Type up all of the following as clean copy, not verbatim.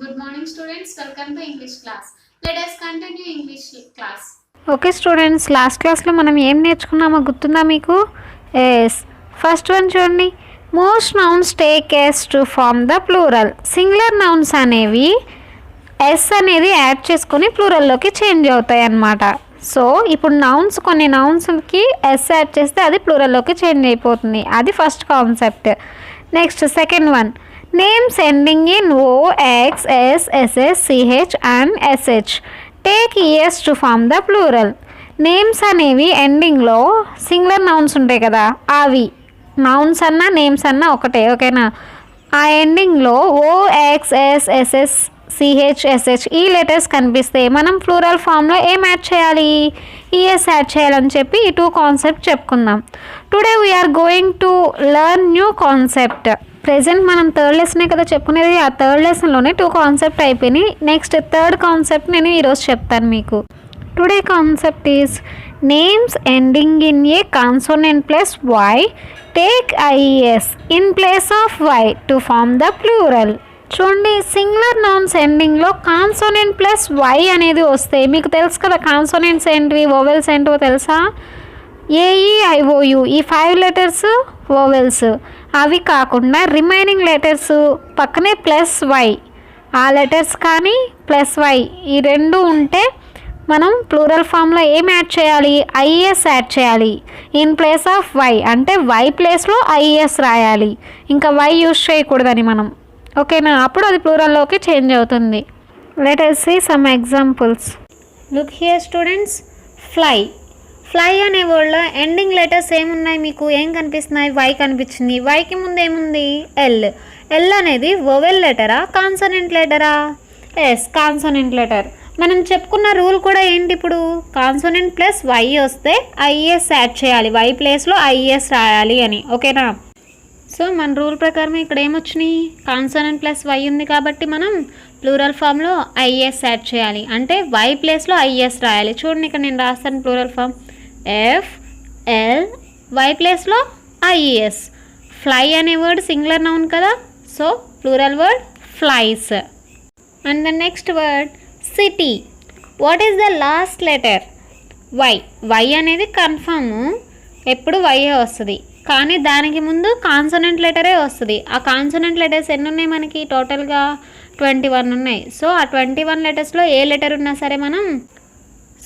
Good morning students, welcome to English class. Let us continue English class. Okay students, last క్లాస్లో మనం ఏం నేర్చుకున్నామో గుర్తుందా మీకు? ఎస్, ఫస్ట్ వన్ చూడండి. Most nouns take S to form the plural. Singular nouns అనేవి S అనేది add చేసుకొని ప్లూరల్లోకి చేంజ్ అవుతాయి అన్నమాట. సో ఇప్పుడు నౌన్స్ కొన్ని నౌన్స్కి ఎస్ యాడ్ చేస్తే అది ప్లూరల్లోకి చేంజ్ అయిపోతుంది. అది first concept. Next second one, names ending in O, X, S, SS, CH and SH take ES to form the plural. Names అనేవి ఎండింగ్లో సింగులర్ నౌన్స్ ఉంటాయి కదా, అవి నౌన్స్ అన్నా నేమ్స్ అన్నా ఒకటే, ఓకేనా? ఆ ఎండింగ్లో O, X, S, SS, CH, SH ఈ లెటర్స్ కనిపిస్తే మనం ప్లూరల్ ఫామ్లో ఏం యాడ్ చేయాలి? ఈఎస్ యాడ్ చేయాలని చెప్పి ఈ టూ కాన్సెప్ట్ చెప్పుకుందాం. Today we're going to learn new concept. Present మనం థర్డ్ లెసనే కదా చెప్పుకునేది, ఆ థర్డ్ లెసన్లోనే టూ కాన్సెప్ట్ అయిపోయినాయి. నెక్స్ట్ థర్డ్ కాన్సెప్ట్ నేను ఈరోజు చెప్తాను మీకు. Today concept is names ending in a consonant plus Y take I S in place of Y to form the plural. చూడండి, సింగులర్ నౌన్స్ ఎండింగ్లో కాన్సోనెంట్ ప్లస్ వై అనేది వస్తే మీకు తెలుసు కదా కాన్సోనెంట్స్ ఏంటివి, వోవెల్స్ ఏంటో తెలుసా? ఏఈఐఓయు ఈ 5 లెటర్స్ వోవెల్స్. అవి కాకుండా రిమైనింగ్ లెటర్స్ పక్కనే ప్లస్ వై, ఆ లెటర్స్ కానీ ప్లస్ వై ఈ రెండు ఉంటే మనం ప్లూరల్ ఫామ్లో ఏం యాడ్ చేయాలి? ఐఎస్ యాడ్ చేయాలి ఇన్ ప్లేస్ ఆఫ్ వై. అంటే వై ప్లేస్లో ఐఎస్ రాయాలి, ఇంకా వై యూజ్ చేయకూడదని మనం, ఓకేనా? అప్పుడు అది ప్లూరల్లోకి చేంజ్ అవుతుంది. Let us see some examples. Look here students, fly. Fly అనే వర్డ్లో ఎండింగ్ లెటర్స్ ఏమున్నాయి మీకు? ఏం కనిపిస్తున్నాయి? వై కనిపించింది. వైకి ముందు ఏముంది? ఎల్. ఎల్ అనేది వొవెల్ లెటరా, కాన్సనెంట్ లెటరా? Yes, consonant letter. మనం చెప్పుకున్న రూల్ కూడా ఏంటి ఇప్పుడు? కాన్సనెంట్ ప్లస్ వై వస్తే ఐఎస్ యాడ్ చేయాలి, వై ప్లేస్లో ఐఎస్ రాయాలి అని, ఓకేనా? సో మన రూల్ ప్రకారం ఇక్కడ ఏమొచ్చినాయి? కాన్సనెంట్ ప్లస్ వై ఉంది కాబట్టి మనం ప్లూరల్ ఫామ్లో ఐఎస్ యాడ్ చేయాలి, అంటే వై ప్లేస్లో ఐఎస్ రాయాలి. చూడండి, ఇక్కడ నేను రాస్తాను plural form F L Y ప్లేస్లో ఐఎస్. ఫ్లై అనే వర్డ్ సింగులర్ నౌన్ కదా, so plural word flies. And the next word city. What is the last letter? Y. Y అనేది కన్ఫర్మ్, ఎప్పుడు వైఏ వస్తుంది, కానీ దానికి ముందు కాన్సనెంట్ లెటరే వస్తుంది. ఆ కాన్సనెంట్ లెటర్స్ ఎన్ని ఉన్నాయి మనకి? టోటల్గా 21 ఉన్నాయి. సో ఆ 21 లెటర్స్లో ఏ లెటర్ ఉన్నా సరే మనం,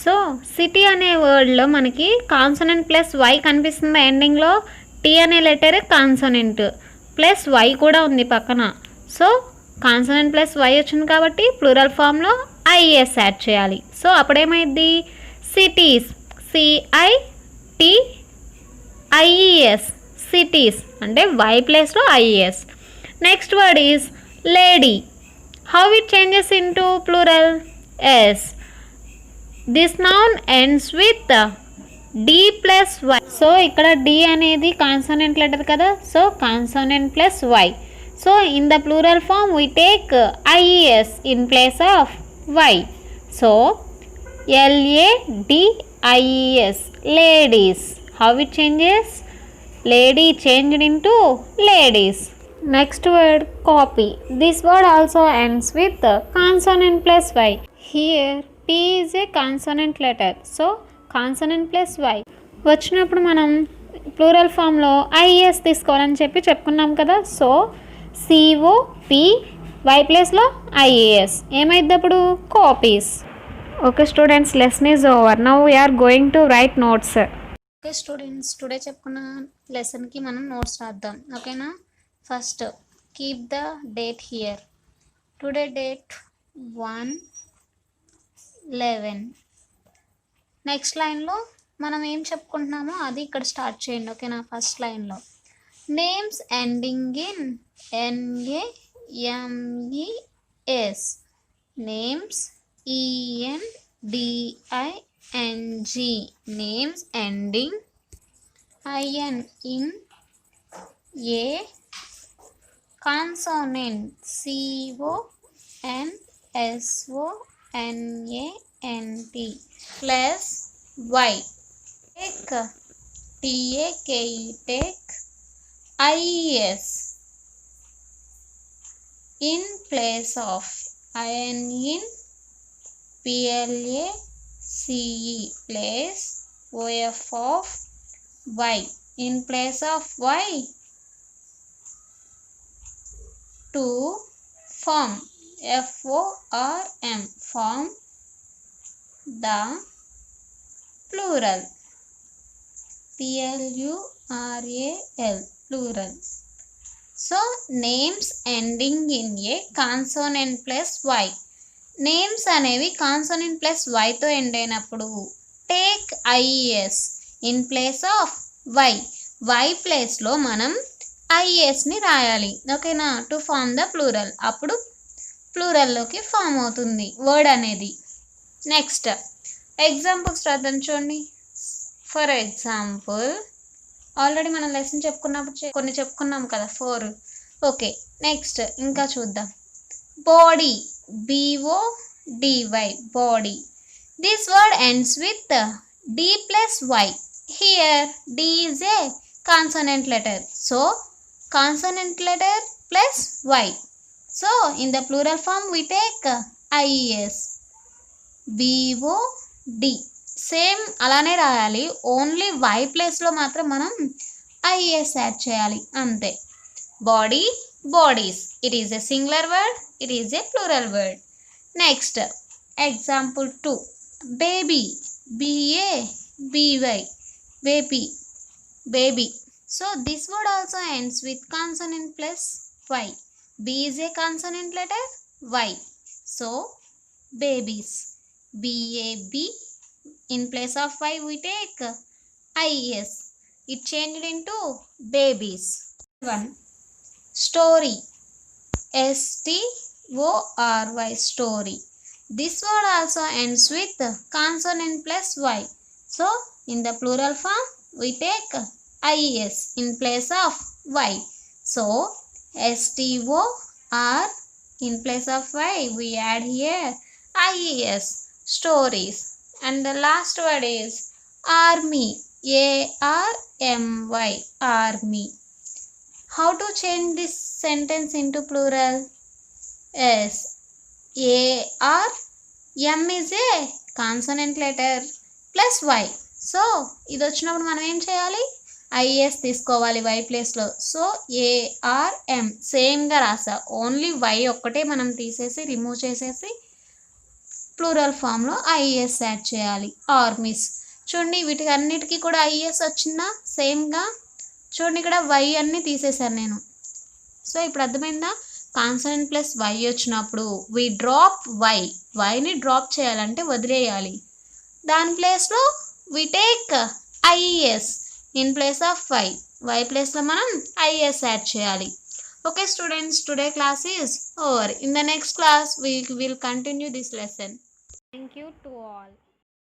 సో సిటీ అనే వర్డ్లో మనకి కాన్సనెంట్ ప్లస్ వై కనిపిస్తుంది ఎండింగ్లో. టీ అనే లెటర్ కాన్సనెంట్ ప్లస్ వై కూడా ఉంది పక్కన. సో కాన్సనెంట్ ప్లస్ వై వచ్చింది కాబట్టి ప్లూరల్ ఫామ్లో ఐఎస్ యాడ్ చేయాలి. సో అప్పుడేమైంది? సిటీస్, సిఐటి ఐఈఎస్, సిటీస్ అంటే వై ప్లేస్లో I E S. Next word is lady. How it changes into plural? Yes, this noun ends with D plus Y. So ఇక్కడ D అనేది consonant letter కదా, so consonant plus Y. So in the plural form we take I E S in place of Y. So LADIES, ladies. How it changes? Lady changed into ladies. Next word, copy. This word also ends with consonant plus y. Here P is a consonant letter, so consonant plus y వచ్చినప్పుడు మనం plural ఫామ్లో is తీసుకోవాలని చెప్పుకున్నాం కదా. So COP Y ప్లేస్లో I A S ఏమైంది అప్పుడు? Copies. Okay students, lesson is over. Now we're going to write notes. Okay students, today చెప్పుకున్న లెసన్కి మనం నోట్స్ రాద్దాం, ఓకేనా? First keep the date here. Today date 1/11. Next లైన్లో మనం ఏం చెప్పుకుంటున్నామో అది ఇక్కడ స్టార్ట్ చేయండి, ఓకేనా? ఫస్ట్ లైన్లో names ending in NAMES. Names ENDING. Names ending IN in A consonant CONSONANT plus Y. Take TAKE, take IES in place of iron in place place of y. In place of y, to form form the plural plural. So names ending in a consonant plus y. Names అనేవి consonant plus వైతో end అయినప్పుడు take I S in place of Y ప్లేస్లో మనం ఐఎస్ని రాయాలి. ఓకేనా? To form the plural. అప్పుడు ప్లూరల్లోకి ఫామ్ అవుతుంది వర్డ్ అనేది. నెక్స్ట్ ఎగ్జాంపుల్స్ రాద్దాం చూడండి. ఫర్ ఎగ్జాంపుల్ ఆల్రెడీ మనం లెసన్ చెప్పుకున్నప్పుడు కొన్ని చెప్పుకున్నాం కదా 4. ఓకే, నెక్స్ట్ ఇంకా చూద్దాం. Body BODY body. This word ends with D plus Y. Here D is a consonant letter. So consonant letter plus Y. So in the plural form we take IES. BOD. Same అలానే రాయాలి. Only Y ప్లేస్లో మాత్రం మనం IES add చేయాలి అంతే. Body bodies. It is a singular word. It is a plural word. Next example 2. Baby BABY baby. So this word also ends with consonant plus Y. B is a consonant letter, Y. So babies. BAB. In place of Y we take IES. It changed into babies. 1. Story STORY story. This word also ends with consonant plus Y. So in the plural form we take IES in place of Y. So STOR in place of Y we add here IES stories. And the last word is army ARMY army. How to change this sentence into plural? Yes, ARM is a consonant letter plus Y. So ఇది వచ్చినప్పుడు మనం ఏం చేయాలి? Is తీసుకోవాలి why ప్లేస్లో. So ARM సేమ్గా రాసా. Only why ఒక్కటే మనం తీసేసి రిమూవ్ చేసేసి ప్లూరల్ ఫామ్లో ఐఎస్ యాడ్ చేయాలి. ఆర్మీస్. చూడండి వీటికి అన్నిటికీ కూడా ఐఎస్ వచ్చిందా సేమ్గా? చూడండి ఇక్కడ వై అన్నీ తీసేశాను నేను. సో ఇప్పుడు అర్థమైందా? కాన్సనెంట్ ప్లస్ వై వచ్చినప్పుడు వి డ్రాప్ వైని డ్రాప్ చేయాలంటే వదిలేయాలి. దాని ప్లేస్లో we take I S in place of Y ప్లేస్లో మనం ఐఎస్ యాడ్ చేయాలి. Okay students, today class is over. In the next class we will continue this lesson. Thank you to all.